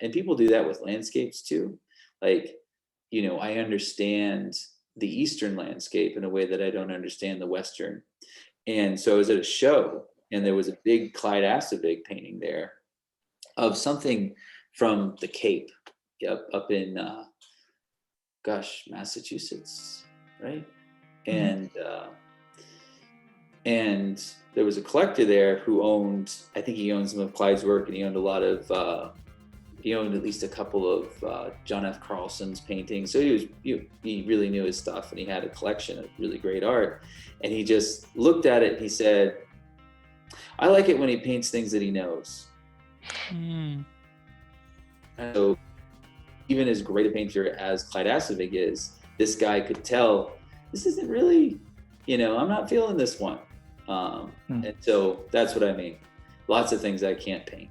and people do that with landscapes too. Like, I understand the Eastern landscape in a way that I don't understand the Western. And so I was at a show, and there was a big Clyde Assevig painting there of something from the Cape, up in, Massachusetts, right? And and there was a collector there who owned, I think he owned some of Clyde's work, and he owned a lot of, he owned at least a couple of John F. Carlson's paintings. So he really knew his stuff, and he had a collection of really great art. And he just looked at it and he said, I like it when he paints things that he knows. And so even as great a painter as Clyde Assevig is, this guy could tell, this isn't really, I'm not feeling this one. And so that's what I mean. Lots of things I can't paint.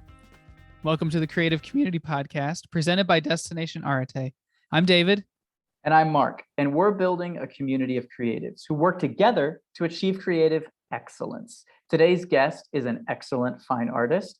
Welcome to the Creative Community Podcast, presented by Destination Arete. I'm David. And I'm Mark. And we're building a community of creatives who work together to achieve creative excellence. Today's guest is an excellent fine artist,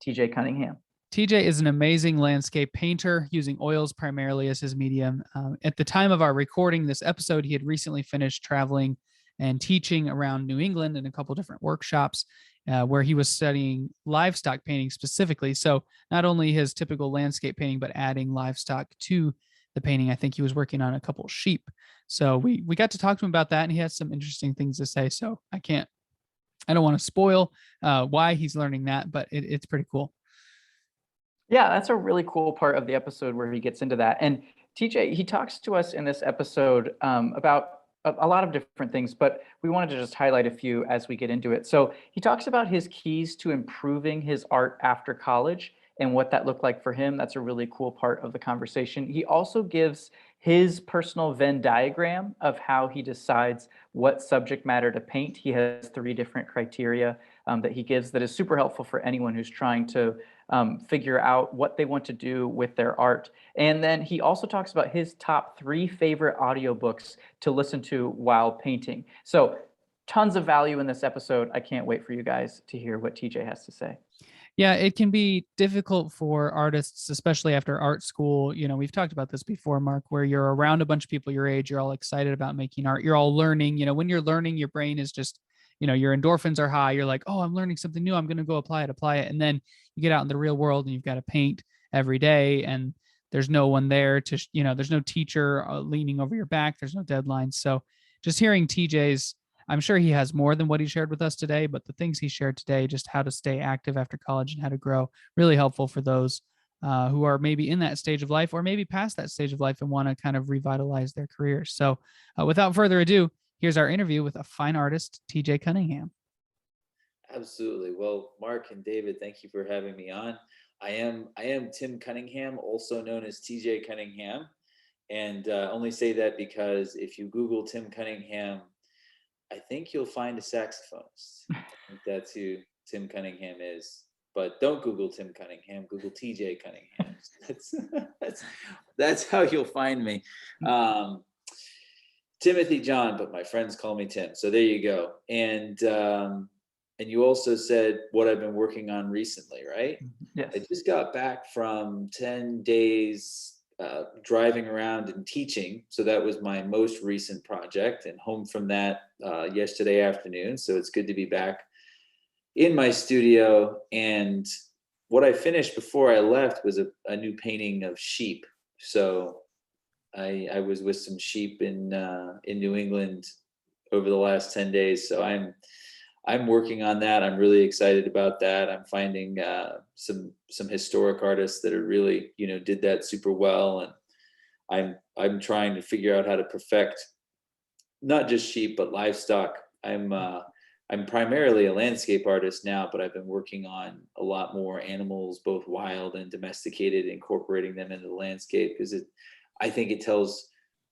TJ Cunningham. TJ is an amazing landscape painter using oils primarily as his medium. At the time of our recording this episode, he had recently finished traveling and teaching around New England in a couple different workshops where he was studying livestock painting specifically. So not only his typical landscape painting, but adding livestock to the painting. I think he was working on a couple sheep. So we got to talk to him about that, and he has some interesting things to say. So I don't want to spoil why he's learning that, but it's pretty cool. Yeah, that's a really cool part of the episode where he gets into that. And TJ, he talks to us in this episode about a lot of different things, but we wanted to just highlight a few as we get into it. So he talks about his keys to improving his art after college and what that looked like for him. That's a really cool part of the conversation. He also gives his personal Venn diagram of how he decides what subject matter to paint. He has 3 different criteria that he gives that is super helpful for anyone who's trying to figure out what they want to do with their art. And then he also talks about his top 3 favorite audiobooks to listen to while painting. So tons of value in this episode. I can't wait for you guys to hear what TJ has to say. Yeah, it can be difficult for artists, especially after art school. We've talked about this before, Mark, where you're around a bunch of people your age, you're all excited about making art, you're all learning. When you're learning, your brain is just, your endorphins are high. You're like, oh, I'm learning something new, I'm going to go apply it. And then you get out in the real world and you've got to paint every day, and there's no one there to, there's no teacher leaning over your back. There's no deadlines. So just hearing TJ's, I'm sure he has more than what he shared with us today, but the things he shared today, just how to stay active after college and how to grow, really helpful for those who are maybe in that stage of life or maybe past that stage of life and want to kind of revitalize their careers. So without further ado, here's our interview with a fine artist, TJ Cunningham. Absolutely. Well, Mark and David, thank you for having me on. I am Tim Cunningham, also known as TJ Cunningham. And only say that because if you Google Tim Cunningham, I think you'll find a saxophonist. I think that's who Tim Cunningham is. But don't Google Tim Cunningham. Google TJ Cunningham. That's how you'll find me. Timothy John, but my friends call me Tim. So there you go. And you also said what I've been working on recently, right? Yes. I just got back from 10 days driving around and teaching. So that was my most recent project, and home from that yesterday afternoon. So it's good to be back in my studio. And what I finished before I left was a new painting of sheep. So I was with some sheep in New England over the last 10 days. So I'm working on that. I'm really excited about that. I'm finding some historic artists that are really, did that super well. And I'm trying to figure out how to perfect not just sheep, but livestock. I'm primarily a landscape artist now, but I've been working on a lot more animals, both wild and domesticated, incorporating them into the landscape because I think it tells,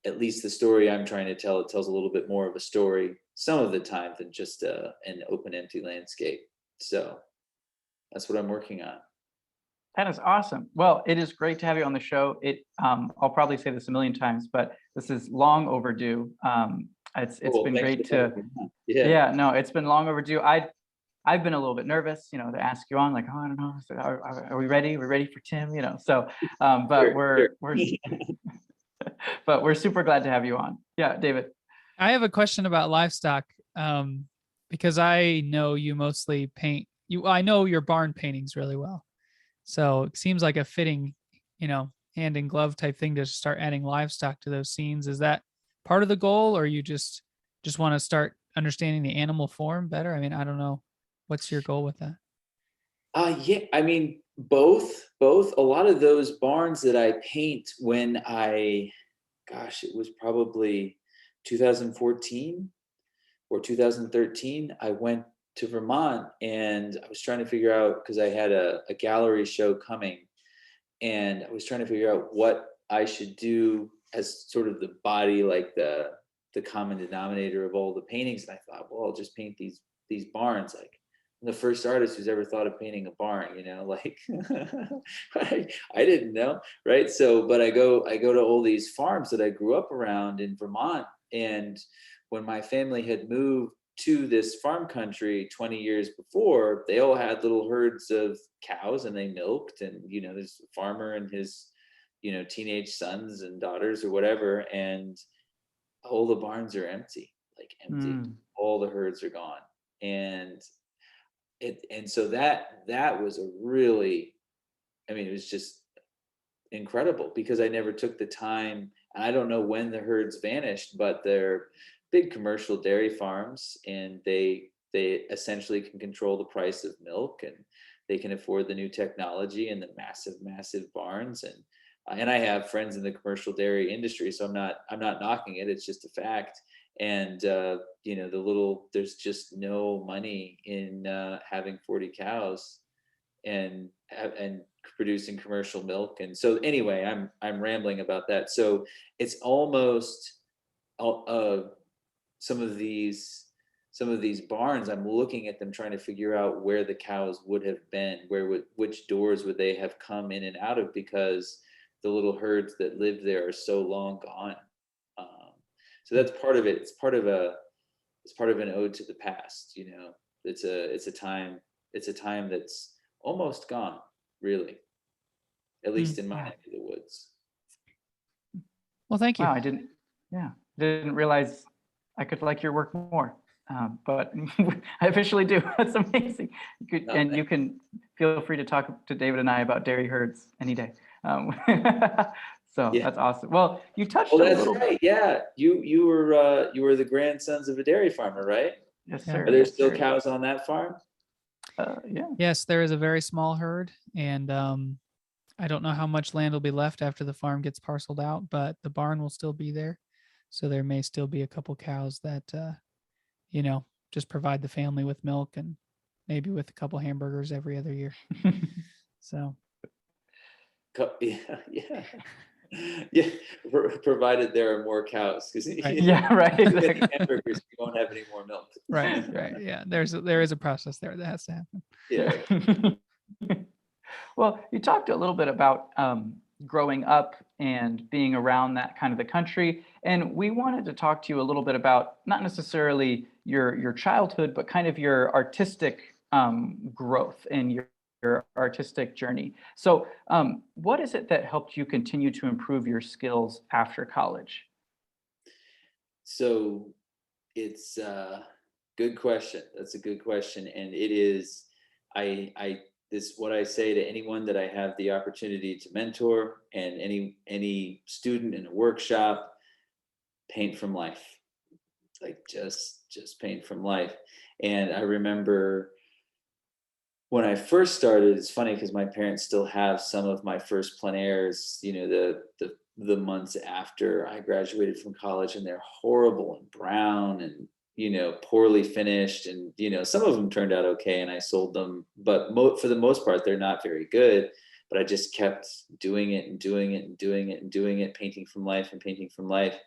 at least the story I'm trying to tell, it tells a little bit more of a story some of the time than just an open, empty landscape. So that's what I'm working on. That is awesome. Well, it is great to have you on the show. I'll probably say this a million times, but this is long overdue. It's Cool. been Thanks great for to, having me on. no, it's been long overdue. I I've been a little bit nervous, to ask you on, like, oh, I don't know, so are we ready? We're ready for Tim, so, but Sure. we're but we're super glad to have you on. Yeah, David. I have a question about livestock, because I know you mostly paint. I know your barn paintings really well, so it seems like a fitting, hand in glove type thing to start adding livestock to those scenes. Is that part of the goal, or you just want to start understanding the animal form better? I mean, I don't know. What's your goal with that? Yeah, I mean, both. A lot of those barns that I paint when it was probably 2014 or 2013. I went to Vermont and I was trying to figure out, because I had a gallery show coming, and I was trying to figure out what I should do as sort of the body, like the common denominator of all the paintings. And I thought, well, I'll just paint these barns. Like, I'm the first artist who's ever thought of painting a barn, like I didn't know, right? So, but I go to all these farms that I grew up around in Vermont, and when my family had moved to this farm country 20 years before, they all had little herds of cows and they milked, and there's a farmer and his teenage sons and daughters or whatever, and all the barns are empty. All the herds are gone. And so that was a really, it was just incredible, because I never took the time. I don't know when the herds vanished, but they're big commercial dairy farms, and they essentially can control the price of milk, and they can afford the new technology and the massive barns. And I have friends in the commercial dairy industry, so I'm not knocking it. It's just a fact. And there's just no money in having 40 cows and producing commercial milk. And so anyway, I'm rambling about that. So it's almost some of these barns, I'm looking at them trying to figure out where the cows would have been, which doors would they have come in and out of, because the little herds that lived there are so long gone. So that's part of it. It's part of an ode to the past. It's a time that's almost gone, really, at least in my neck of the woods. Well, thank you. Wow, I didn't realize I could like your work more, but I officially do. That's amazing. You can feel free to talk to David and I about dairy herds any day. So yeah. That's awesome. Well, you touched. Well, that's right. Yeah, you were the grandsons of a dairy farmer, right? Yes, sir. Are there still cows on that farm? Yeah. Yes, there is a very small herd, and I don't know how much land will be left after the farm gets parceled out, but the barn will still be there. So there may still be a couple cows that, just provide the family with milk, and maybe with a couple hamburgers every other year. So. Yeah. Provided there are more cows, because yeah, right. Exactly. Hamburgers, you won't have any more milk. Right. Yeah. There is a process there that has to happen. Yeah. Well, you talked a little bit about growing up and being around that kind of the country, and we wanted to talk to you a little bit about not necessarily your childhood, but kind of your artistic growth and your artistic journey. So what is it that helped you continue to improve your skills after college? So it's a good question. That's a good question. And it is, this what I say to anyone that I have the opportunity to mentor, and any student in a workshop: paint from life. Like just paint from life. And I remember when I first started, it's funny because my parents still have some of my first plein airs, the months after I graduated from college, and they're horrible and brown and, poorly finished. And, some of them turned out okay and I sold them, but for the most part, they're not very good. But I just kept doing it and doing it and doing it and doing it, painting from life and painting from life.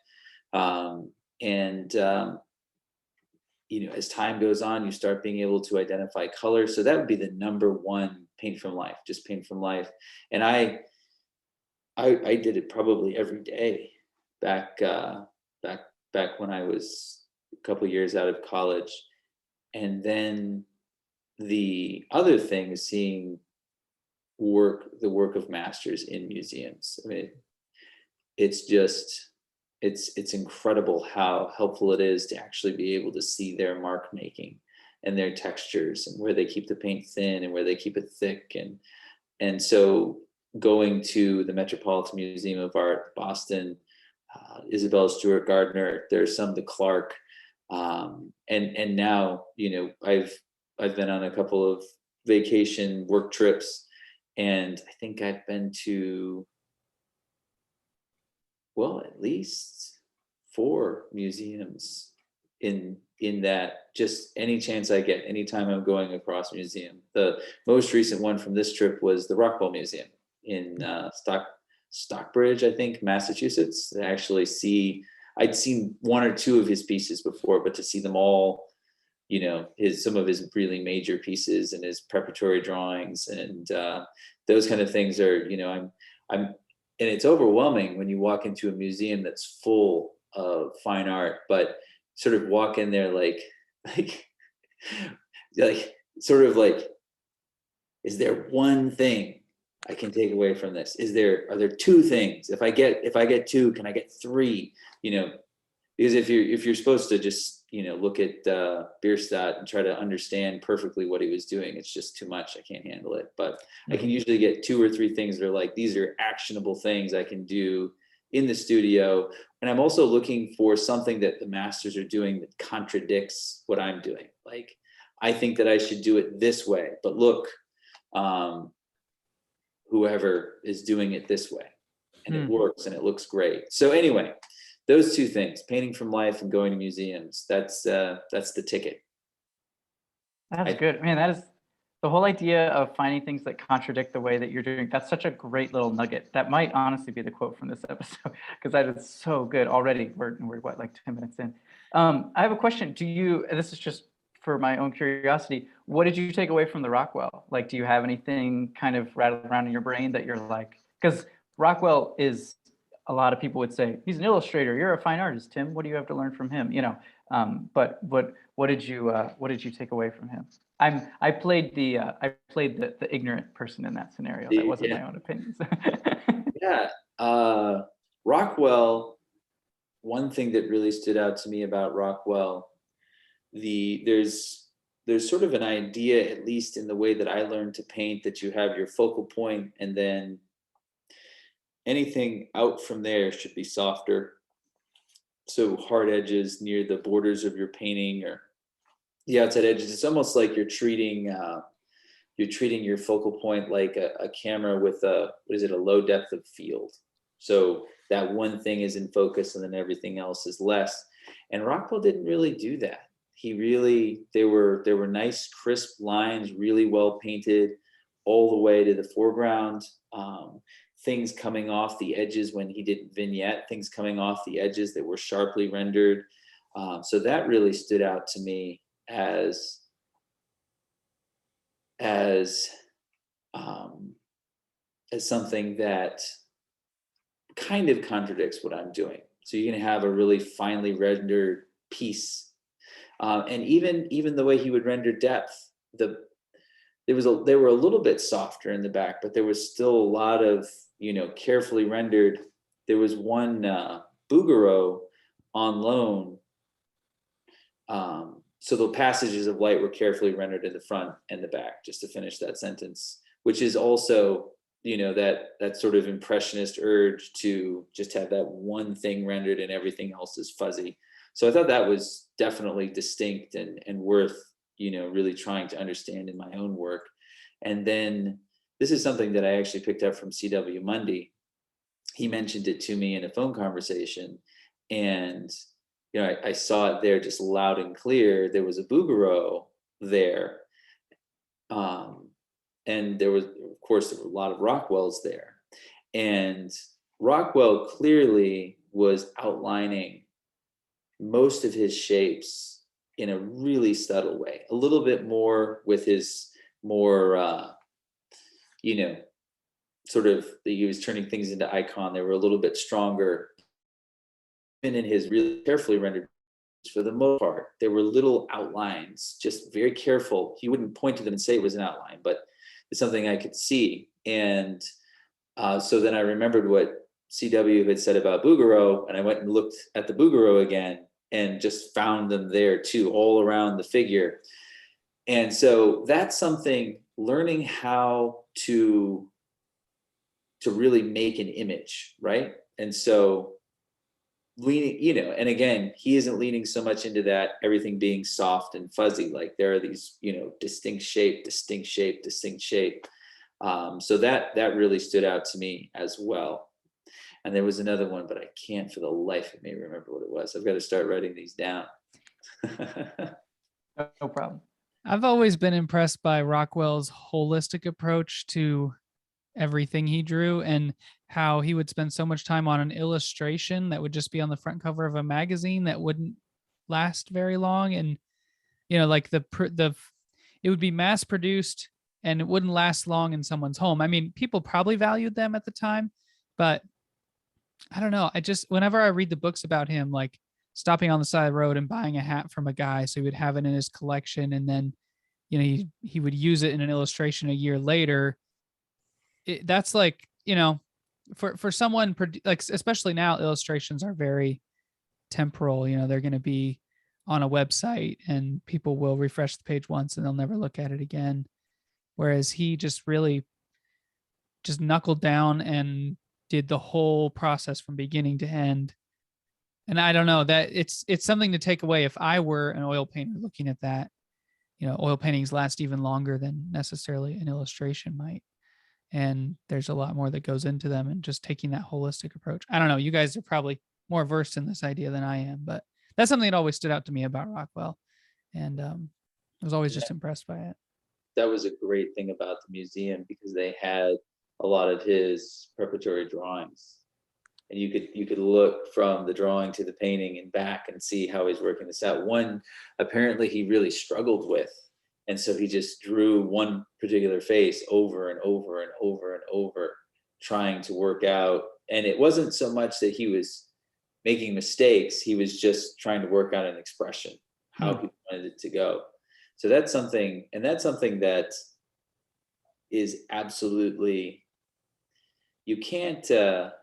As time goes on, you start being able to identify colors. So that would be the number one: paint from life, just paint from life. And I did it probably every day back when I was a couple years out of college. And then the other thing is seeing the work of masters in museums. I mean, it's just, it's incredible how helpful it is to actually be able to see their mark making and their textures and where they keep the paint thin and where they keep it thick. And so going to the Metropolitan Museum of Art, Boston, Isabella Stewart Gardner, there's some, the Clark, and now, you know, I've been on a couple of vacation work trips, and I think I've been to, well, at least 4 museums in that, just any chance I get, anytime I'm going across a museum. The most recent one from this trip was the Rockwell Museum in Stockbridge, I think, Massachusetts. I actually I'd seen 1 or 2 of his pieces before, but to see them all, you know, some of his really major pieces and his preparatory drawings and those kind of things are, you know, I'm, and it's overwhelming when you walk into a museum that's full of fine art, but sort of walk in there like sort of like, is there one thing I can take away from this? Are there 2 things? If I get 2, can I get 3? You know, because if you're supposed to just, you know, look at Bierstadt and try to understand perfectly what he was doing, it's just too much. I can't handle it. But I can usually get 2 or 3 things that are like, these are actionable things I can do in the studio. And I'm also looking for something that the masters are doing that contradicts what I'm doing. Like, I think that I should do it this way, but look, whoever is doing it this way, and it works and it looks great. So anyway, those 2 things, painting from life and going to museums, that's the ticket. That's good, man. That is the whole idea of finding things that contradict the way that you're doing. That's such a great little nugget. That might honestly be the quote from this episode, because that is so good already. We're what, like 10 minutes in. I have a question. This is just for my own curiosity, what did you take away from the Rockwell? Like, do you have anything kind of rattled around in your brain that you're like, because Rockwell is, a lot of people would say, he's an illustrator, you're a fine artist, Tim, what do you have to learn from him? You know, but what did you take away from him? I played the ignorant person in that scenario. That wasn't my own opinion. Yeah. Rockwell, one thing that really stood out to me about Rockwell, there's sort of an idea, at least in the way that I learned to paint, that you have your focal point, and then anything out from there should be softer. So hard edges near the borders of your painting or the outside edges. It's almost like you're treating your focal point like a camera with a low depth of field. So that one thing is in focus and then everything else is less. And Rockwell didn't really do that. There were nice crisp lines, really well painted all the way to the foreground. Things coming off the edges when he did vignette, things coming off the edges that were sharply rendered. So that really stood out to me as something that kind of contradicts what I'm doing. So you're going to have a really finely rendered piece. And even the way he would render depth, they were a little bit softer in the back, but there was still a lot of, you know, carefully rendered. There was one Bouguereau on loan. So the passages of light were carefully rendered in the front and the back, just to finish that sentence, which is also, you know, that sort of impressionist urge to just have that one thing rendered and everything else is fuzzy. So I thought that was definitely distinct and worth, you know, really trying to understand in my own work. And then this is something that I actually picked up from C.W. Mundy. He mentioned it to me in a phone conversation, and you know, I saw it there just loud and clear. There was a Bouguereau there, and there were a lot of Rockwells there, and Rockwell clearly was outlining most of his shapes in a really subtle way, a little bit more with his more, you know, sort of, he was turning things into icon. They were a little bit stronger. And in his really carefully rendered, for the most part, there were little outlines, just very careful. He wouldn't point to them and say it was an outline, but it's something I could see. And so then I remembered what CW had said about Bouguereau, and I went and looked at the Bouguereau again and just found them there too, all around the figure. And so that's something, learning how to really make an image, right? And so leaning, and again, he isn't leaning so much into that everything being soft and fuzzy. Like there are these, distinct shape. So that really stood out to me as well. And there was another one, but I can't for the life of me remember what it was. I've got to start writing these down. No problem. I've always been impressed by Rockwell's holistic approach to everything he drew, and how he would spend so much time on an illustration that would just be on the front cover of a magazine that wouldn't last very long. And, like it would be mass produced and it wouldn't last long in someone's home. I mean, people probably valued them at the time, but I don't know. Whenever I read the books about him, like stopping on the side of the road and buying a hat from a guy so he would have it in his collection, and then, he would use it in an illustration a year later. That's like, for someone like, especially now, illustrations are very temporal. They're going to be on a website and people will refresh the page once and they'll never look at it again. Whereas he just really just knuckled down and did the whole process from beginning to end. And I don't know, that it's something to take away. If I were an oil painter looking at that, oil paintings last even longer than necessarily an illustration might. And there's a lot more that goes into them, and just taking that holistic approach. I don't know. You guys are probably more versed in this idea than I am, but that's something that always stood out to me about Rockwell. And I was always just impressed by it. That was a great thing about the museum, because they had a lot of his preparatory drawings, and you could look from the drawing to the painting and back and see how he's working this out. One apparently he really struggled with, and so he just drew one particular face over and over and over and over, trying to work out. And it wasn't so much that he was making mistakes, he was just trying to work out an expression, how he wanted it to go. So that's something that is absolutely, you can't sort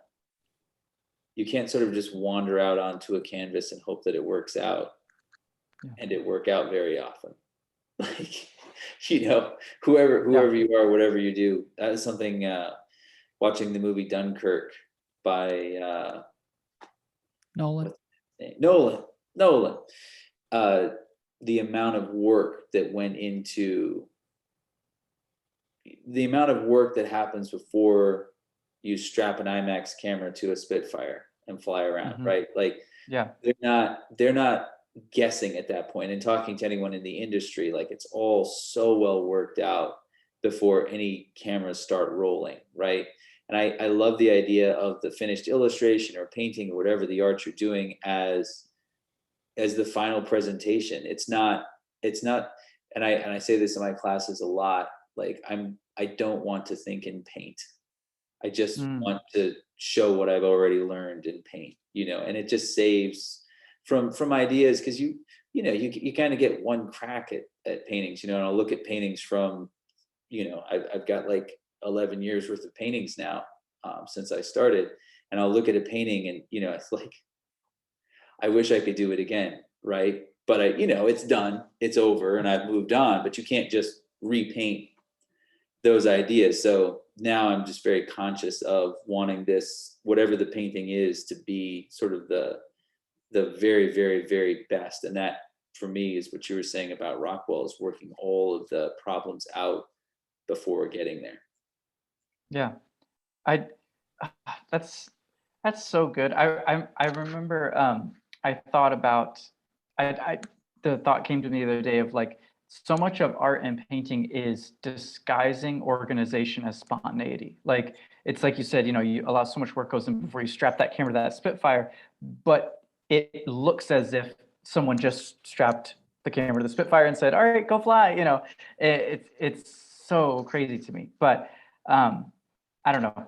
of just wander out onto a canvas and hope that it works out. And it work out very often. Like, whoever you are, whatever you do, that is something, watching the movie Dunkirk by Nolan. The amount of work that went into, the amount of work that happens before you strap an IMAX camera to a Spitfire and fly around, right? Like, they're not guessing at that point. And talking to anyone in the industry, like, it's all so well worked out before any cameras start rolling, right? And I love the idea of the finished illustration or painting or whatever the art you're doing as the final presentation. It's not, and I say this in my classes a lot, like, I don't want to think in paint. I just want to show what I've already learned in paint, and it just saves from ideas, because you kind of get one crack at paintings, and I'll look at paintings from, I've got like 11 years worth of paintings now, since I started, and I'll look at a painting and, it's like, I wish I could do it again. Right. But it's done, it's over, and I've moved on, but you can't just repaint those ideas. So now I'm just very conscious of wanting this, whatever the painting is, to be sort of the very, very, very best. And that, for me, is what you were saying about Rockwell, is working all of the problems out before getting there. Yeah. That's so good. I remember, I thought about, the thought came to me the other day of, like, so much of art and painting is disguising organization as spontaneity. Like, it's like you said, you allow so much work goes in before you strap that camera to that Spitfire, but it looks as if someone just strapped the camera to the Spitfire and said, all right, go fly. It's so crazy to me. But I don't know.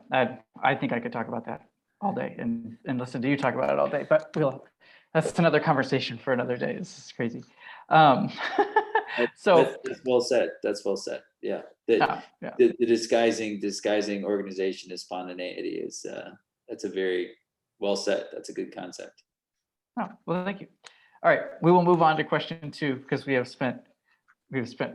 I think I could talk about that all day and listen to you talk about it all day, but That's another conversation for another day. This is crazy. Um, so That's well said. That's well said. Yeah. The disguising organization as spontaneity is that's a very well said. That's a good concept. Oh, well, thank you. All right, we will move on to question 2 because we've spent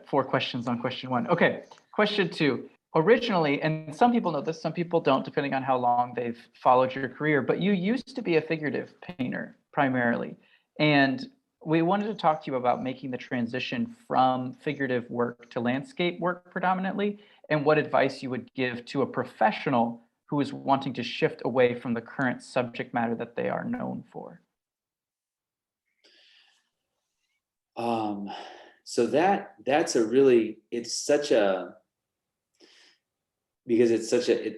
4 questions on question 1. Okay, question 2. Originally, and some people know this, some people don't, depending on how long they've followed your career, but you used to be a figurative painter primarily. And we wanted to talk to you about making the transition from figurative work to landscape work predominantly, and what advice you would give to a professional who is wanting to shift away from the current subject matter that they are known for. So that's a really, the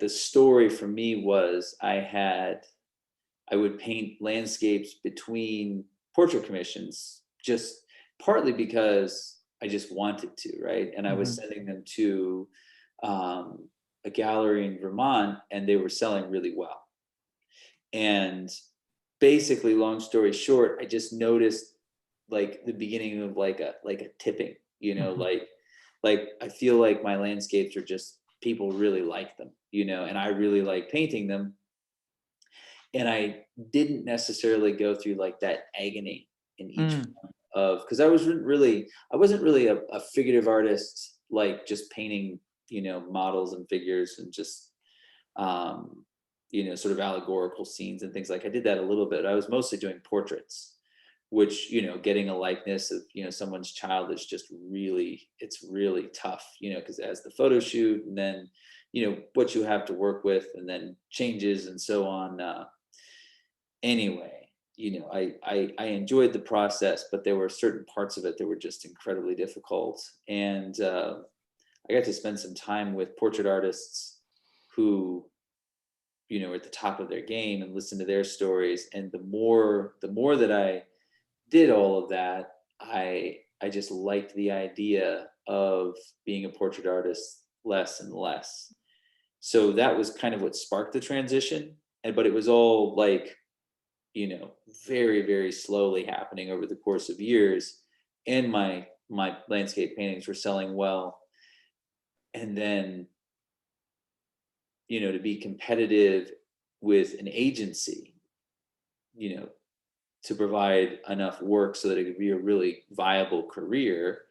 story for me was I would paint landscapes between portrait commissions, just partly because I just wanted to, right? And I was sending them to a gallery in Vermont, and they were selling really well. And basically, long story short, I just noticed like the beginning of like a tipping, like I feel like my landscapes are just, people really like them, and I really like painting them. And I didn't necessarily go through like that agony in each one of, because I wasn't really a figurative artist, like just painting, models and figures and just, sort of allegorical scenes and things. Like I did that a little bit. I was mostly doing portraits, which, getting a likeness of, someone's child is just really, it's really tough, because as the photo shoot and then, what you have to work with and then changes and so on. Anyway, I enjoyed the process, but there were certain parts of it that were just incredibly difficult. And I got to spend some time with portrait artists who, are at the top of their game, and listen to their stories. And the more that I did all of that, I just liked the idea of being a portrait artist less and less. So that was kind of what sparked the transition. But it was all like, very, very slowly happening over the course of years. And my landscape paintings were selling well. And then, to be competitive with an agency, to provide enough work so that it could be a really viable career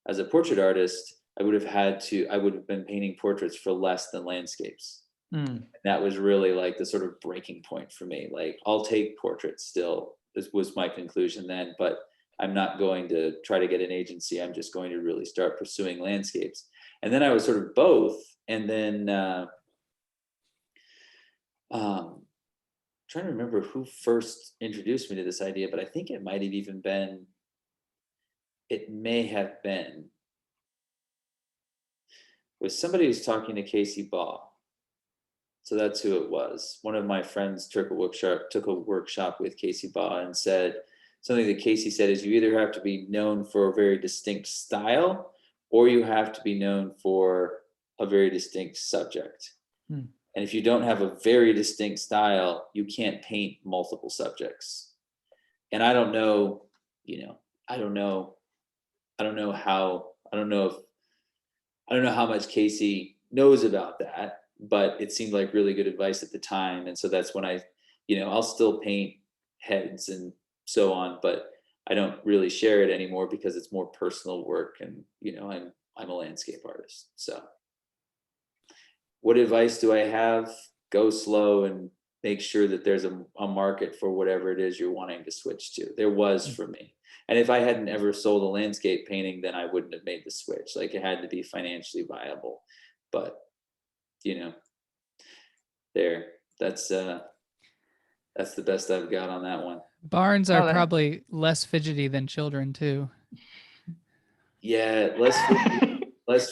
as a portrait artist, I would have been painting portraits for less than landscapes. And that was really like the sort of breaking point for me. Like, I'll take portraits still. This was my conclusion then, but I'm not going to try to get an agency. I'm just going to really start pursuing landscapes. And then I was sort of both. And then trying to remember who first introduced me to this idea, but I think it may have been was somebody who's talking to Casey Baugh. So that's who it was. One of my friends took a workshop with Casey Baugh and said something that Casey said is, you either have to be known for a very distinct style, or you have to be known for a very distinct subject. And if you don't have a very distinct style, you can't paint multiple subjects. And I don't know how much Casey knows about that, but it seemed like really good advice at the time. And so that's when I'll still paint heads and so on, but I don't really share it anymore because it's more personal work. And, I'm a landscape artist. So what advice do I have? Go slow and make sure that there's a market for whatever it is you're wanting to switch to. There was for me. And if I hadn't ever sold a landscape painting, then I wouldn't have made the switch. Like, it had to be financially viable. But, that's the best I've got on that one. Barns are probably less fidgety than children too. Yeah, less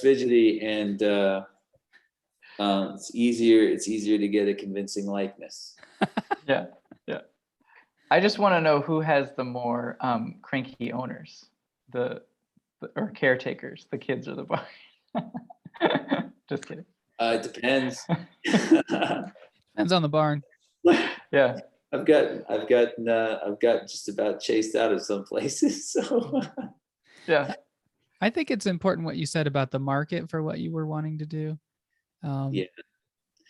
fidgety, and it's easier to get a convincing likeness. Yeah. I just want to know who has the more cranky owners, or caretakers, the kids or the barn. Just kidding. It depends. Depends on the barn. Yeah. I've gotten just about chased out of some places. So Yeah. I think it's important what you said about the market for what you were wanting to do. yeah,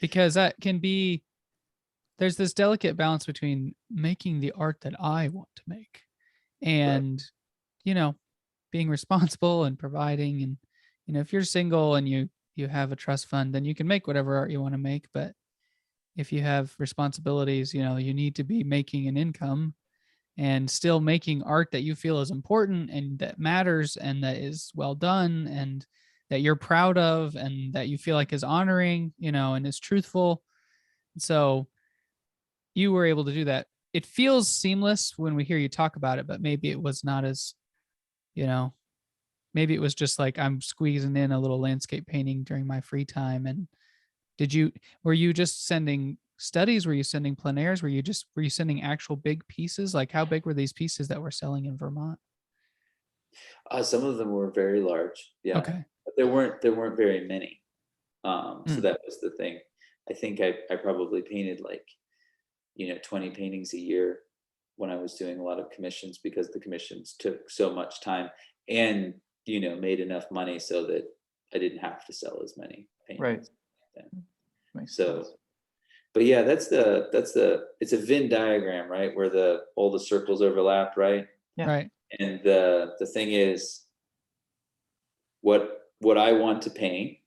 Because that can be, there's this delicate balance between making the art that I want to make and, you know, being responsible and providing. And, you know, if you're single and you have a trust fund, then you can make whatever art you want to make. But if you have responsibilities, you know, you need to be making an income and still making art that you feel is important and that matters and that is well done and that you're proud of and that you feel like is honoring, you know, and is truthful. So you were able to do that. It feels seamless when we hear you talk about it, but maybe it was not as, you know, maybe it was just like I'm squeezing in a little landscape painting during my free time. And were you just sending studies? Were you sending plein airs? Were you sending actual big pieces? Like how big were these pieces that were selling in Vermont? some of them were very large. Yeah, Okay. but there weren't very many. So Mm. that was the thing. I think I probably painted like 20 paintings a year when I was doing a lot of commissions, because the commissions took so much time and made enough money so that I didn't have to sell as many paintings. Right. then. Makes So, sense. but yeah, it's a Venn diagram, right? Where all the circles overlap, right? Yeah. Right. And the thing is, what I want to paint,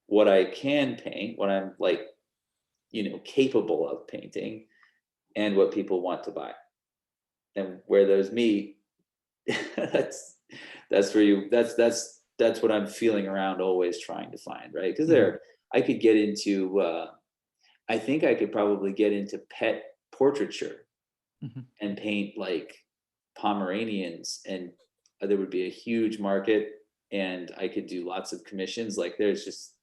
what I can paint, what I'm like, capable of painting, and what people want to buy. And where those meet, that's that's what I'm feeling around, always trying to find, right? Because I could get into I think I could probably get into pet portraiture and paint like Pomeranians, and there would be a huge market, and I could do lots of commissions. Like there's just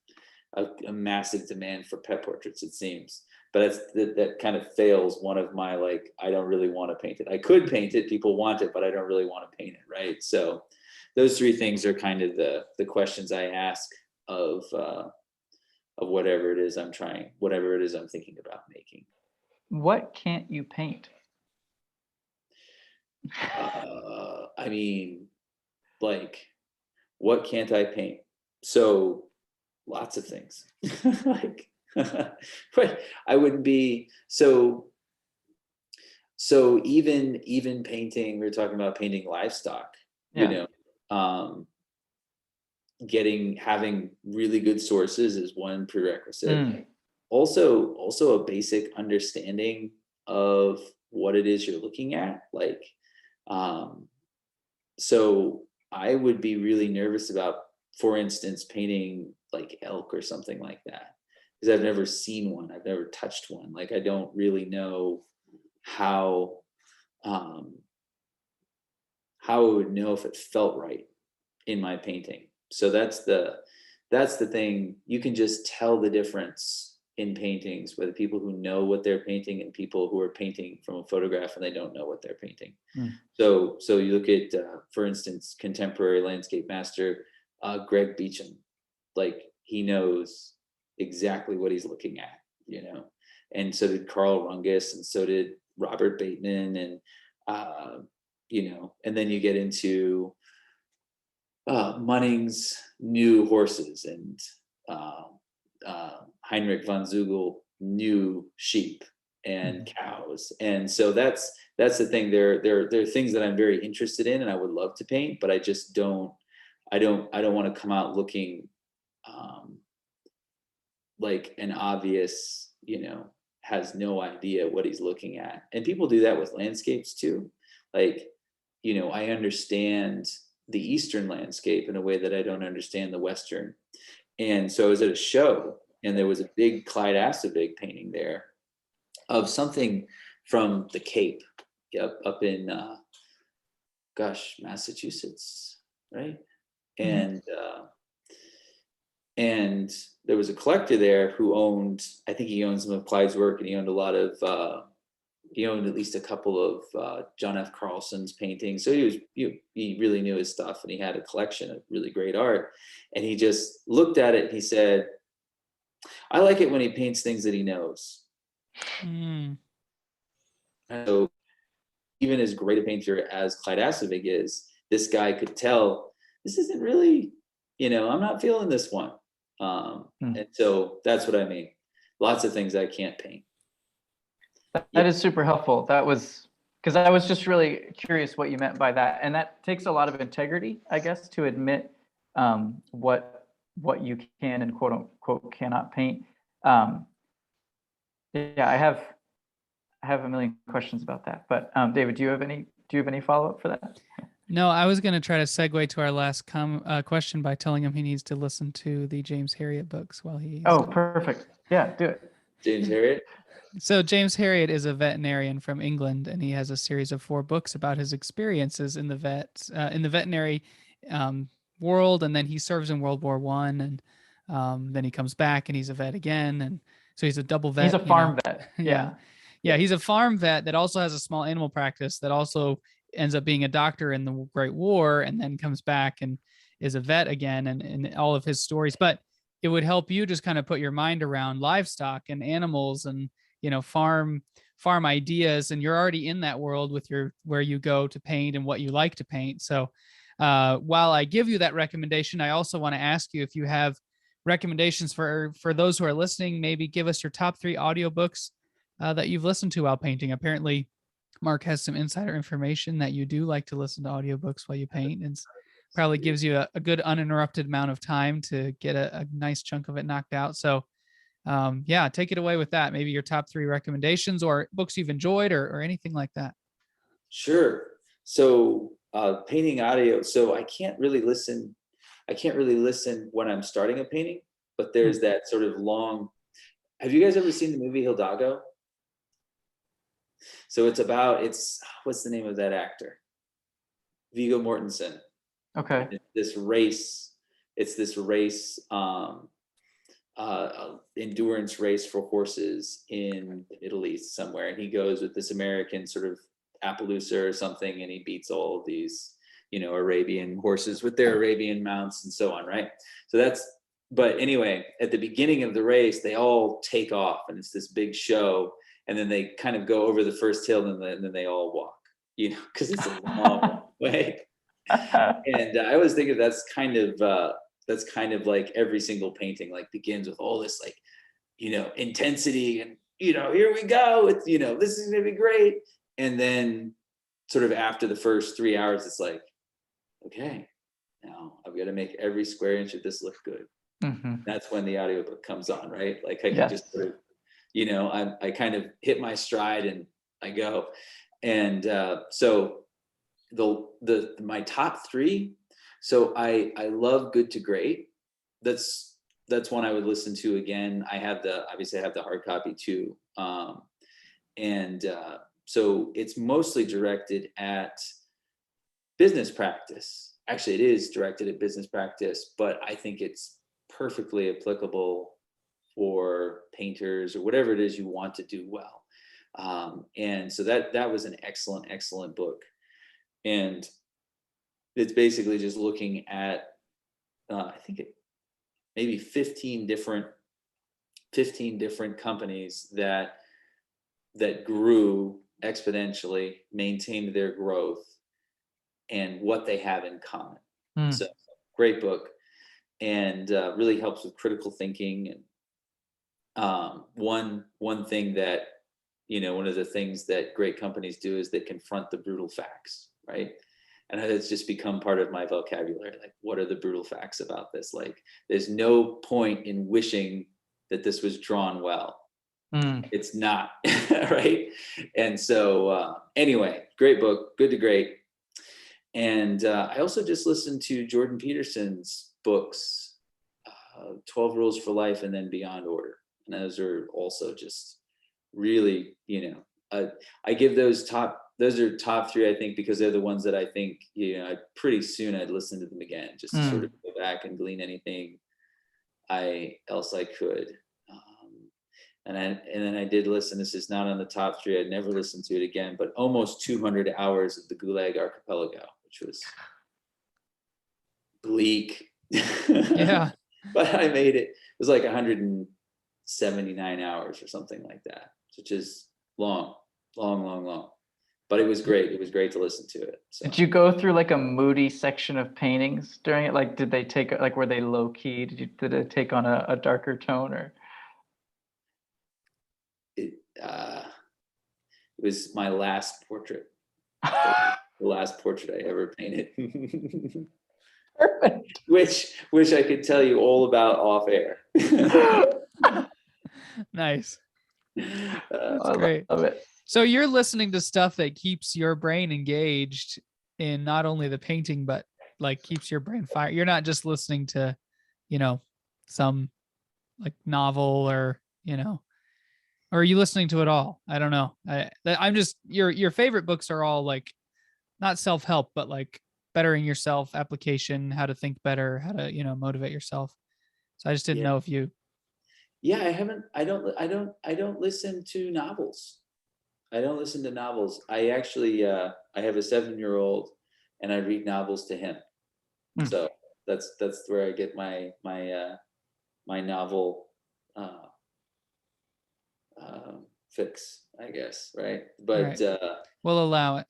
a massive demand for pet portraits, it seems. But that kind of fails one of my, like, I don't really want to paint it. I could paint it, people want it, but I don't really want to paint it, right? So those three things are kind of the questions I ask of whatever it is I'm thinking about making. What can't you paint? I mean, like, what can't I paint? So lots of things. Like, but I wouldn't be so even painting. We were talking about painting livestock. Yeah. Having really good sources is one prerequisite. Also a basic understanding of what it is you're looking at. Like, so I would be really nervous about, for instance, painting like elk or something like that, because I've never seen one. I've never touched one. Like, I don't really know how I would know if it felt right in my painting. So that's the thing. You can just tell the difference in paintings with people who know what they're painting and people who are painting from a photograph and they don't know what they're painting. So you look at, for instance, contemporary landscape master Greg Beecham. Like, he knows exactly what he's looking at, and so did Carl Rungus, and so did Robert Bateman, and and then you get into Munning's new horses, and Heinrich von Zugel new sheep and cows. And so that's the thing. There are things that I'm very interested in and I would love to paint, but I just don't want to come out looking like an obvious, has no idea what he's looking at. And people do that with landscapes too. Like, I understand the Eastern landscape in a way that I don't understand the Western. And so I was at a show and there was a big Clyde Assabig painting there of something from the Cape, up in, Massachusetts, right? And there was a collector there who owned, I think he owned some of Clyde's work, and he owned a lot of, he owned at least a couple of John F. Carlson's paintings. So he really knew his stuff, and he had a collection of really great art. And he just looked at it and he said, I like it when he paints things that he knows. So even as great a painter as Clyde Asavig is, this guy could tell this isn't really, I'm not feeling this one. And so that's what I mean. Lots of things I can't paint. That is super helpful. That was because I was just really curious what you meant by that. And that takes a lot of integrity, I guess, to admit what you can and quote unquote cannot paint. Yeah, I have a million questions about that. But David, do you have any follow-up for that? No, I was going to try to segue to our last question by telling him he needs to listen to the James Herriot books while he's. Oh, perfect. Yeah, do it. James Herriot? So James Herriot is a veterinarian from England, and he has a series of 4 books about his experiences in the veterinary world, and then he serves in World War I, and then he comes back and he's a vet again, and so he's a double vet. He's a farm vet. Yeah, he's a farm vet that also has a small animal practice that also ends up being a doctor in the Great War, and then comes back and is a vet again, and all of his stories. But it would help you just kind of put your mind around livestock and animals and farm ideas, and you're already in that world with where you go to paint and what you like to paint. So while I give you that recommendation, I also want to ask you if you have recommendations for those who are listening. Maybe give us your top 3 audiobooks that you've listened to while painting. Apparently Mark has some insider information that you do like to listen to audiobooks while you paint, and probably gives you a good uninterrupted amount of time to get a nice chunk of it knocked out. So yeah, take it away with that. Maybe your top 3 recommendations or books you've enjoyed or anything like that. Sure. So painting audio. So I can't really listen when I'm starting a painting, but there's that sort of long. Have you guys ever seen the movie Hidalgo? So it's what's the name of that actor? Viggo Mortensen. Okay. It's this race, endurance race for horses in the Middle East somewhere. And he goes with this American sort of Appaloosa or something, and he beats all of these, Arabian horses with their Arabian mounts and so on, right? But anyway, at the beginning of the race, they all take off, and it's this big show. And then they kind of go over the first hill, and then they all walk, because it's a long way. And I always think of that's kind of like every single painting begins with all this intensity and here we go, it's this is gonna be great. And then sort of after the first 3 hours, it's like, okay, now I've got to make every square inch of this look good. Mm-hmm. That's when the audiobook comes on, right? Like I can just sort of, I kind of hit my stride and I go. And so my top 3. So I love Good to Great. That's one I would listen to again. Obviously I have the hard copy too. So it's mostly directed at business practice. Actually, it is directed at business practice, but I think it's perfectly applicable for painters or whatever it is you want to do well. And so that was an excellent book. And it's basically just looking at, I think maybe 15 different companies that grew exponentially, maintained their growth, and what they have in common. So great book, and really helps with critical thinking. And one thing that, one of the things that great companies do is they confront the brutal facts, right? And it's just become part of my vocabulary. Like, what are the brutal facts about this? Like, there's no point in wishing that this was drawn well. It's not, right? And so anyway, great book, Good to Great. And I also just listened to Jordan Peterson's books, 12 Rules for Life and then Beyond Order. And those are also just really, I give those are top 3, I think, because they're the ones that I think, pretty soon I'd listen to them again, just to sort of go back and glean anything else I could. And then I did listen. This is not on the top 3. I'd never listened to it again, but almost 200 hours of the Gulag Archipelago, which was bleak. Yeah. But I made it. It was like 179 hours or something like that, which is long. long. But it was great. It was great to listen to it. So. Did you go through like a moody section of paintings during it? Like, did they take, like, were they low key? Did it take on a darker tone, or? It was my last portrait. The last portrait I ever painted. Perfect. Which I could tell you all about off air. Nice. That's I great. love it. So you're listening to stuff that keeps your brain engaged in not only the painting, but like keeps your brain fire. You're not just listening to, some like novel or, or are you listening to it all? I don't know. I'm just, your favorite books are all like not self-help, but like bettering yourself, application, how to think better, how to, motivate yourself. So I just didn't know if you. Yeah, I don't listen to novels. I don't listen to novels. I actually, I have a 7-year-old, and I read novels to him. So that's where I get my novel fix, I guess, right? But right. We'll allow it.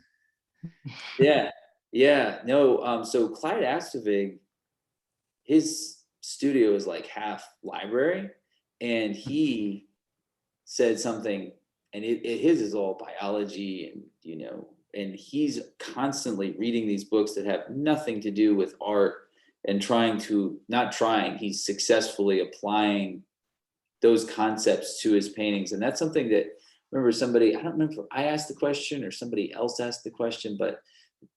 Yeah. No. So Clyde Astrovig, his studio is like half library, and he said something. And his is all biology, and and he's constantly reading these books that have nothing to do with art, and he's successfully applying those concepts to his paintings. And that's something that, I don't remember if I asked the question or somebody else asked the question, but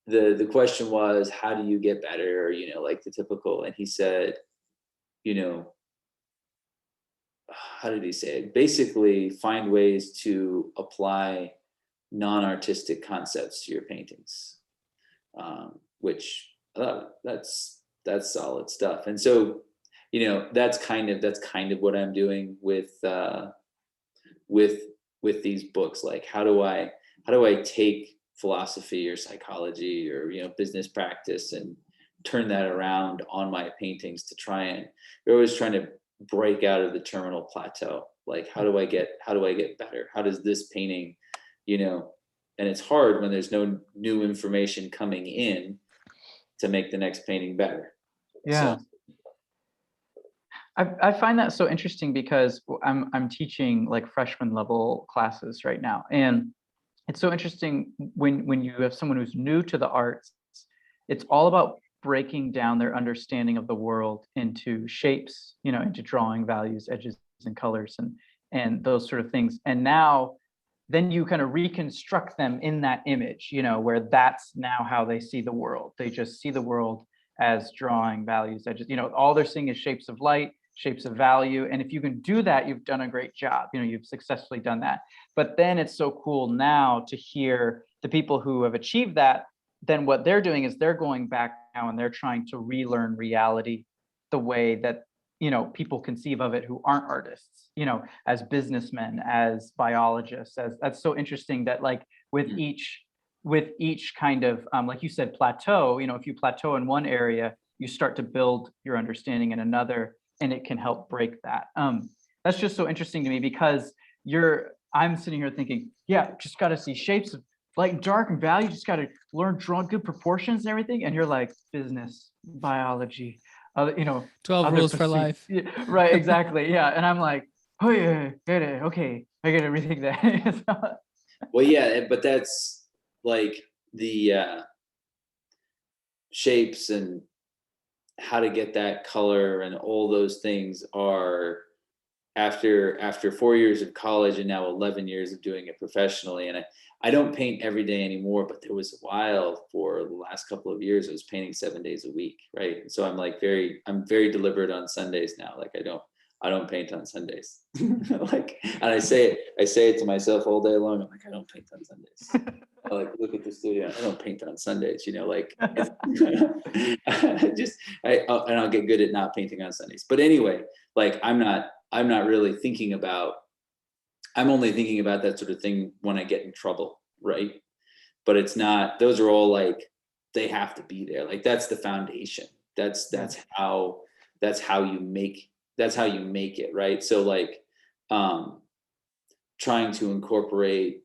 the question was, how do you get better, or like the typical. And he said, how did he say it? Basically, find ways to apply non-artistic concepts to your paintings, which that's solid stuff. And so, that's kind of what I'm doing with these books. Like, how do I take philosophy or psychology or business practice and turn that around on my paintings to we're always trying to break out of the terminal plateau. Like, how do I get better? How does this painting, and it's hard when there's no new information coming in to make the next painting better. Yeah. So. I find that so interesting because I'm teaching like freshman level classes right now, and it's so interesting when you have someone who's new to the arts. It's all about breaking down their understanding of the world into shapes, into drawing values, edges, and colors, and those sort of things. And now, then you kind of reconstruct them in that image, where that's now how they see the world. They just see the world as drawing values, edges. All they're seeing is shapes of light, shapes of value. And if you can do that, you've done a great job. You've successfully done that. But then it's so cool now to hear the people who have achieved that. Then what they're doing is they're going back now and they're trying to relearn reality the way that people conceive of it who aren't artists, as businessmen, as biologists. As that's so interesting that like with each kind of like you said, plateau, if you plateau in one area, you start to build your understanding in another, and it can help break that. That's just so interesting to me because I'm sitting here thinking, just got to see shapes of like dark and value, just got to learn drawing good proportions and everything. And you're like, business, biology, 12 rules for life. Yeah, right, exactly. Yeah. And I'm like, oh yeah, okay, I get everything there. Well, yeah, but that's like the shapes and how to get that color and all those things are after 4 years of college and now 11 years of doing it professionally. And I don't paint every day anymore, but there was a while for the last couple of years I was painting 7 days a week, right? And so I'm very deliberate on Sundays now. Like I don't paint on Sundays. Like, and I say it to myself all day long. I'm like, I don't paint on Sundays. I like look at the studio. I don't paint on Sundays. Like and I'll get good at not painting on Sundays. But anyway, like I'm not really thinking about. I'm only thinking about that sort of thing when I get in trouble, right? But it's not. Those are all like they have to be there. Like that's the foundation. That's how you make it, right? So like trying to incorporate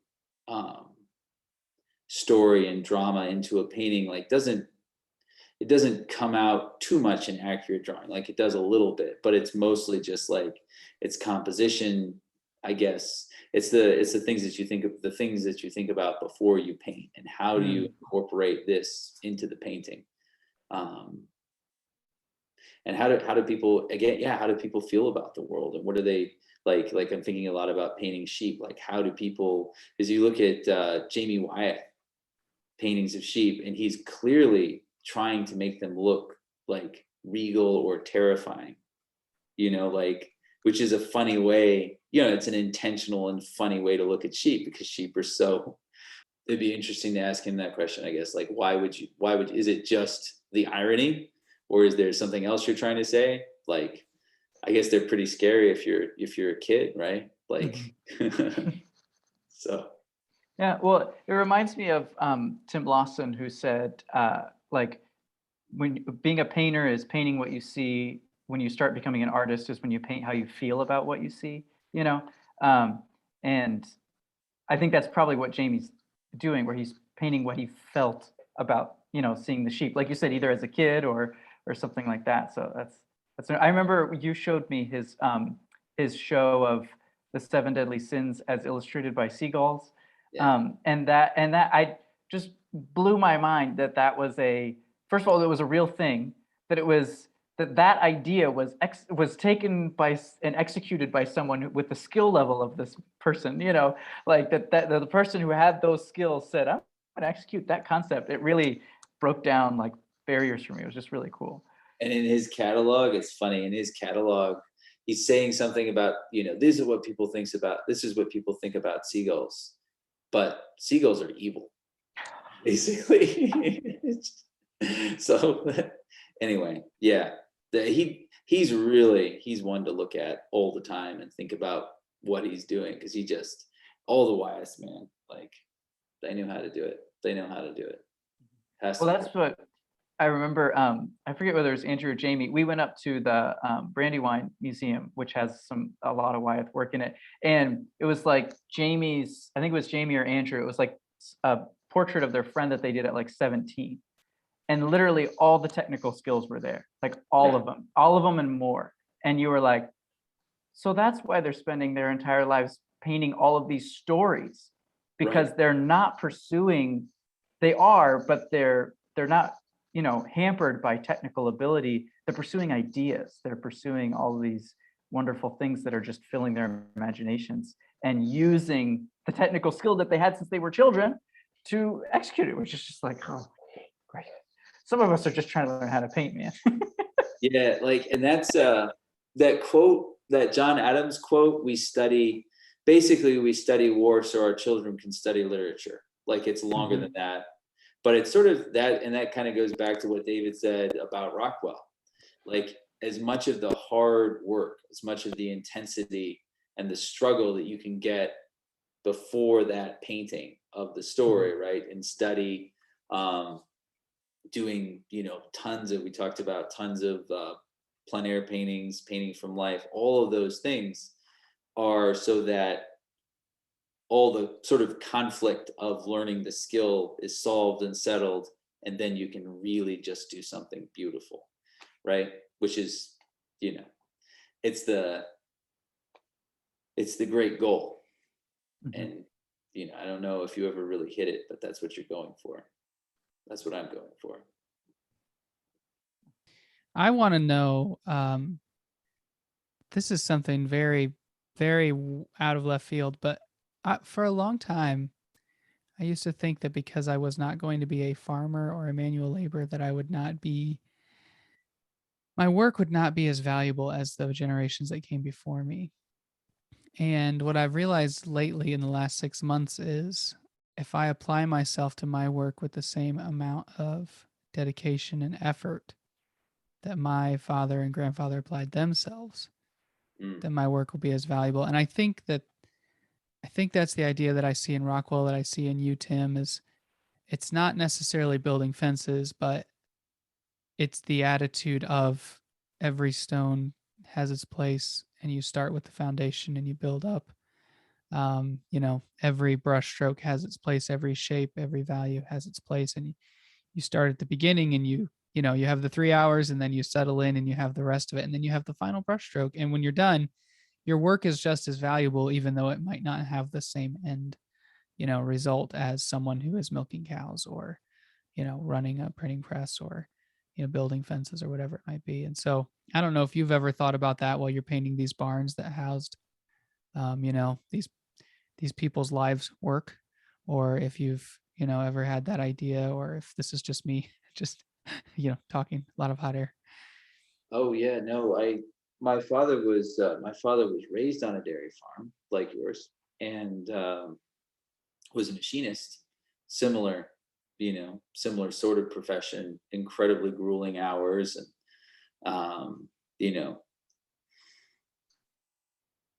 story and drama into a painting, like it doesn't come out too much in accurate drawing. Like it does a little bit, but it's mostly just like it's composition, I guess. It's the things that you think of, the things that you think about before you paint, and how do you incorporate this into the painting. And how do people, again, how do people feel about the world, and what do they like I'm thinking a lot about painting sheep. Like how do people, as you look at Jamie Wyatt paintings of sheep, and he's clearly trying to make them look like regal or terrifying, like, which is a funny way, it's an intentional and funny way to look at sheep, because sheep are so, it'd be interesting to ask him that question, I guess, like, why would is it just the irony, or is there something else you're trying to say? Like, I guess they're pretty scary if you're a kid, right? Like, so. Yeah, well, it reminds me of Tim Lawson, who said, like, when being a painter is painting what you see. When you start becoming an artist is when you paint how you feel about what you see, and I think that's probably what Jamie's doing, where he's painting what he felt about, seeing the sheep, like you said, either as a kid or something like that. So that's. I remember you showed me his show of the 7 Deadly Sins as illustrated by seagulls. Yeah. And that I just blew my mind that was first of all, it was a real thing, that it was that idea was taken by and executed by someone with the skill level of this person, like that the person who had those skills said, I'm going to execute that concept. It really broke down like barriers for me. It was just really cool. And in his catalog, it's funny, in his catalog, he's saying something about, this is what people think about seagulls, but seagulls are evil, basically. So anyway, yeah, he's one to look at all the time and think about what he's doing, because he just, all the Wyeths, man, like, they knew how to do it. Well, that's what I remember. I forget whether it was Andrew or Jamie. We went up to the Brandywine Museum, which has a lot of Wyeth work in it, and it was like Jamie's. I think it was Jamie or Andrew. It was like a portrait of their friend that they did at like 17, and literally all the technical skills were there, like all of them and more. And you were like, so that's why they're spending their entire lives painting all of these stories, because they're not pursuing. They are, but they're not, hampered by technical ability. They're pursuing ideas. They're pursuing all of these wonderful things that are just filling their imaginations, and using the technical skill that they had since they were children to execute it, which is just like, oh, great. Some of us are just trying to learn how to paint, man. Yeah, like, and that's that quote, that John Adams quote, we study war so our children can study literature. Like, it's longer than that. But it's sort of that, and that kind of goes back to what David said about Rockwell. Like, as much of the hard work, as much of the intensity and the struggle that you can get before that painting of the story, right? And study, doing, we talked about tons of plein air paintings, painting from life, all of those things are so that all the sort of conflict of learning the skill is solved and settled, and then you can really just do something beautiful, right? Which is, it's the great goal. And, I don't know if you ever really hit it, but that's what you're going for. That's what I'm going for. I want to know, this is something very, very out of left field, but for a long time, I used to think that because I was not going to be a farmer or a manual laborer, that my work would not be as valuable as the generations that came before me. And what I've realized lately in the last 6 months is, if I apply myself to my work with the same amount of dedication and effort that my father and grandfather applied themselves, then my work will be as valuable. And I think that's the idea that I see in Rockwell, that I see in you, Tim, is it's not necessarily building fences, but it's the attitude of every stone has its place, and you start with the foundation and you build up. Every brush stroke has its place, every shape, every value has its place. And you start at the beginning and you have the 3 hours, and then you settle in and you have the rest of it. And then you have the final brush stroke. And when you're done, your work is just as valuable, even though it might not have the same end, result as someone who is milking cows or, running a printing press or, building fences or whatever it might be. And so I don't know if you've ever thought about that while you're painting these barns that housed, these people's lives work, or if you've, ever had that idea, or if this is just me, just, talking a lot of hot air. Oh yeah, no, my father was raised on a dairy farm like yours, and was a machinist, similar, similar sort of profession, incredibly grueling hours, and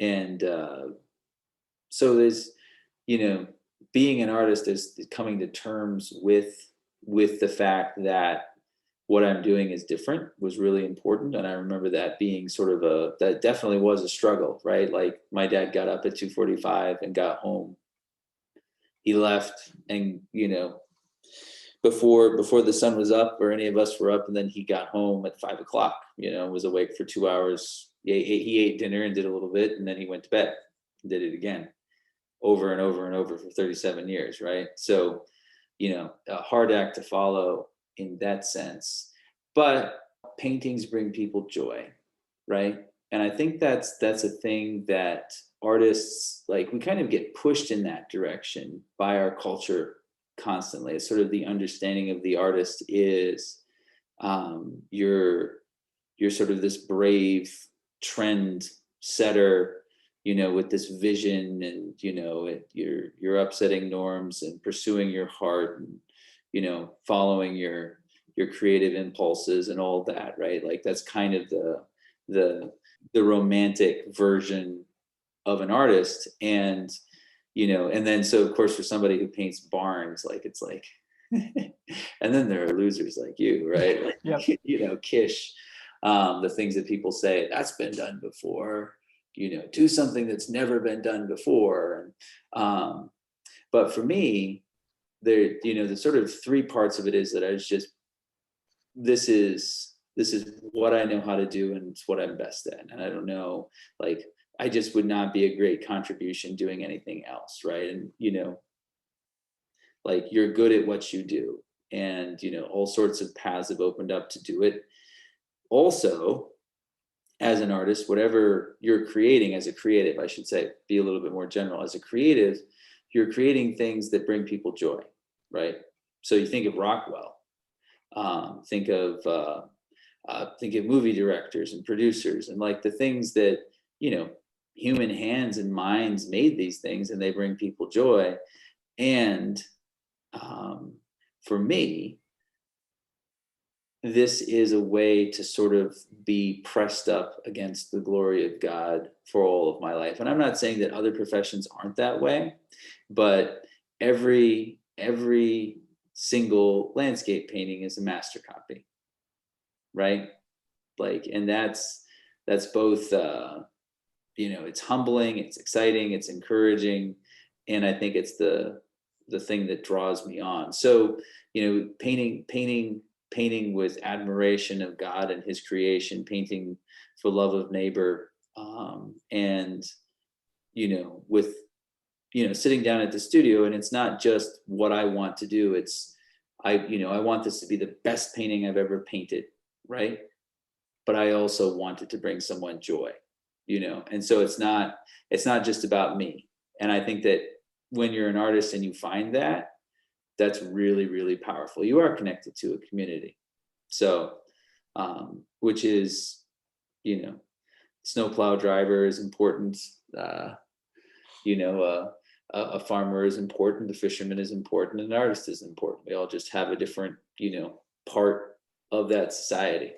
and so there's, being an artist is coming to terms with the fact that what I'm doing is different was really important. And I remember that being sort of that definitely was a struggle, right? Like my dad got up at 2:45 and got home. He left, and, before the sun was up or any of us were up, and then he got home at 5:00, was awake for 2 hours. He ate dinner and did a little bit, and then he went to bed and did it again over and over and over for 37 years. Right. So, a hard act to follow in that sense, but paintings bring people joy. Right. And I think that's a thing that artists, like, we kind of get pushed in that direction by our culture constantly. It's sort of the understanding of the artist is, you're sort of this brave trend setter, with this vision, and, you're upsetting norms and pursuing your heart, and, following your creative impulses and all that, right? Like that's kind of the romantic version of an artist. And, and then, so of course, for somebody who paints barns, like, it's like, and then there are losers like you, right? Like, Yep. Kish, the things that people say, that's been done before, do something that's never been done before. And, but for me, there, the sort of three parts of it is that I was just, this is what I know how to do, and it's what I'm best at. And I don't know, like, I just would not be a great contribution doing anything else, right? And, like, you're good at what you do, and, all sorts of paths have opened up to do it. Also, as an artist, whatever you're creating, as a creative, I should say, be a little bit more general. As a creative, you're creating things that bring people joy, right? So you think of Rockwell, think of movie directors and producers, and like the things that, human hands and minds made these things, and they bring people joy. And for me, this is a way to sort of be pressed up against the glory of God for all of my life. And I'm not saying that other professions aren't that way, but every single landscape painting is a master copy, right? Like, and that's both, it's humbling, it's exciting, it's encouraging. And I think it's the thing that draws me on. So, painting with admiration of God and his creation, painting for love of neighbor, and, with, sitting down at the studio, and it's not just what I want to do. It's, I want this to be the best painting I've ever painted, right? But I also want it to bring someone joy, and so it's not just about me. And I think that when you're an artist and you find that, that's really, really powerful. You are connected to a community. So, which is, snowplow driver is important. A farmer is important. A fisherman is important. And an artist is important. We all just have a different, part of that society.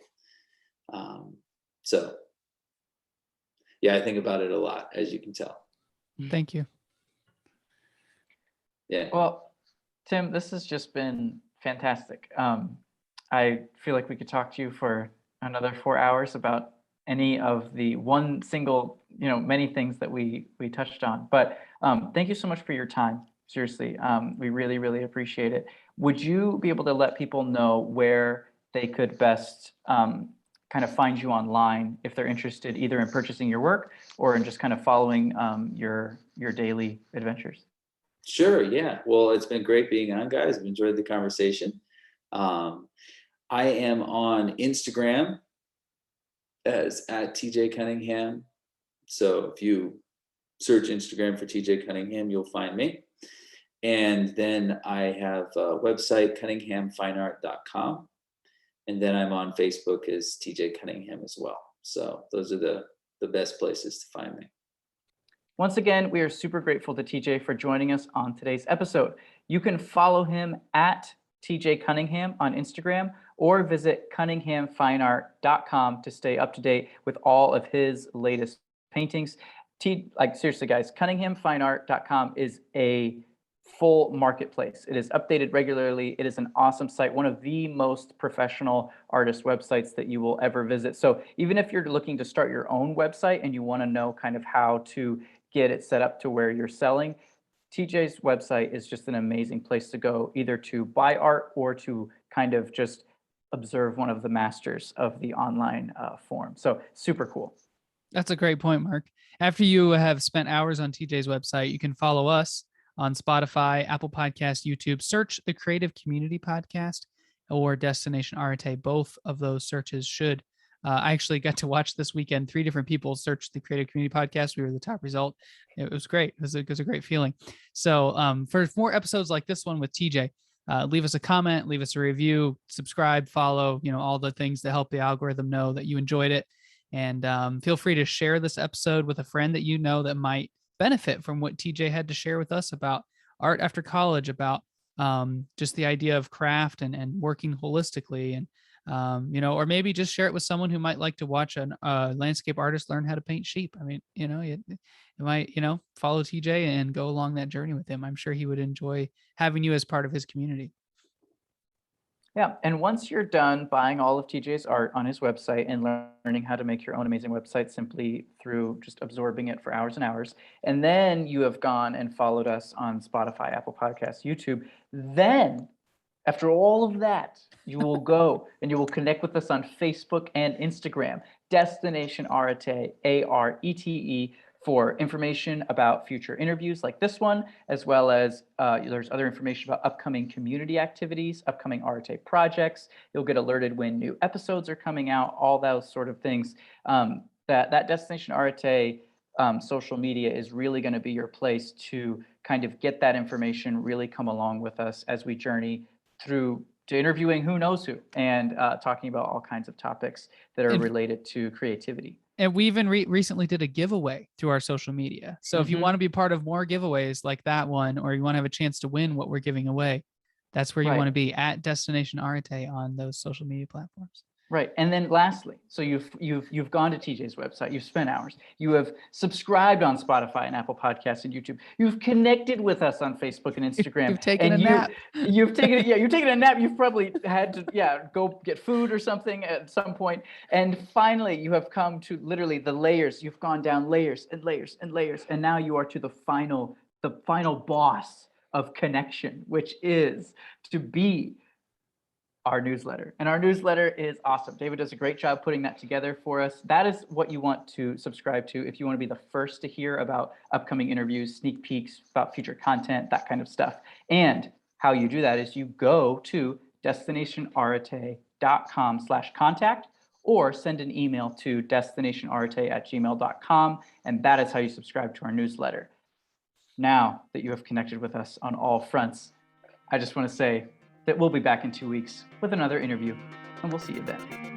So, yeah, I think about it a lot, as you can tell. Thank you. Yeah. Well, Tim, this has just been fantastic. I feel like we could talk to you for another 4 hours about any of the one single, many things that we touched on. But thank you so much for your time. Seriously, we really, really appreciate it. Would you be able to let people know where they could best kind of find you online if they're interested either in purchasing your work or in just kind of following your daily adventures? Sure. Yeah. Well, it's been great being on, guys. I've enjoyed the conversation. I am on Instagram as at TJ Cunningham. So if you search Instagram for TJ Cunningham, you'll find me. And then I have a website, cunninghamfineart.com. And then I'm on Facebook as TJ Cunningham as well. So those are the best places to find me. Once again, we are super grateful to TJ for joining us on today's episode. You can follow him at TJ Cunningham on Instagram or visit cunninghamfineart.com to stay up to date with all of his latest paintings. Seriously, guys, cunninghamfineart.com is a full marketplace. It is updated regularly. It is an awesome site, one of the most professional artist websites that you will ever visit. So even if you're looking to start your own website and you want to know kind of how to get it set up to where you're selling, TJ's website is just an amazing place to go, either to buy art or to kind of just observe one of the masters of the online form. So super cool. That's a great point, Mark. After you have spent hours on TJ's website, you can follow us on Spotify, Apple Podcasts, YouTube. Search the Creative Community Podcast or Destination Arete. Both of those searches should. I actually got to watch this weekend 3 different people search the Creative Community Podcast. We were the top result. It was great. It was a great feeling. So for more episodes like this one with TJ, leave us a comment, leave us a review, subscribe, follow, all the things that help the algorithm know that you enjoyed it. And feel free to share this episode with a friend that you know that might benefit from what TJ had to share with us about art after college, about just the idea of craft and working holistically, and or maybe just share it with someone who might like to watch a landscape artist learn how to paint sheep. I mean, you might follow TJ and go along that journey with him. I'm sure he would enjoy having you as part of his community. Yeah, and once you're done buying all of TJ's art on his website and learning how to make your own amazing website simply through just absorbing it for hours and hours, and then you have gone and followed us on Spotify, Apple Podcasts, YouTube, then after all of that, you will go and you will connect with us on Facebook and Instagram, Destination Arete, Arete, for information about future interviews like this one, as well as there's other information about upcoming community activities, upcoming Arete projects. You'll get alerted when new episodes are coming out, all those sort of things. That Destination Arete social media is really going to be your place to kind of get that information, really come along with us as we journey through to interviewing who knows who and talking about all kinds of topics that are related to creativity. And we even recently did a giveaway through our social media. So if you want to be part of more giveaways like that one, or you want to have a chance to win what we're giving away, that's where you want to be, at Destination Arete on those social media platforms. Right. And then lastly, so you've gone to TJ's website, you've spent hours, you have subscribed on Spotify and Apple Podcasts and YouTube, you've connected with us on Facebook and Instagram. You've taken a nap. You've taken a nap. You've probably had to go get food or something at some point. And finally, you have come to literally the layers. You've gone down layers and layers and layers. And now you are to the final boss of connection, which is to be our newsletter. And our newsletter is awesome. David does a great job putting that together for us. That is what you want to subscribe to if you want to be the first to hear about upcoming interviews, sneak peeks, about future content, that kind of stuff. And how you do that is you go to destinationarete.com/contact or send an email to destinationarete@gmail.com. And that is how you subscribe to our newsletter. Now that you have connected with us on all fronts, I just want to say that we'll be back in 2 weeks with another interview, and we'll see you then.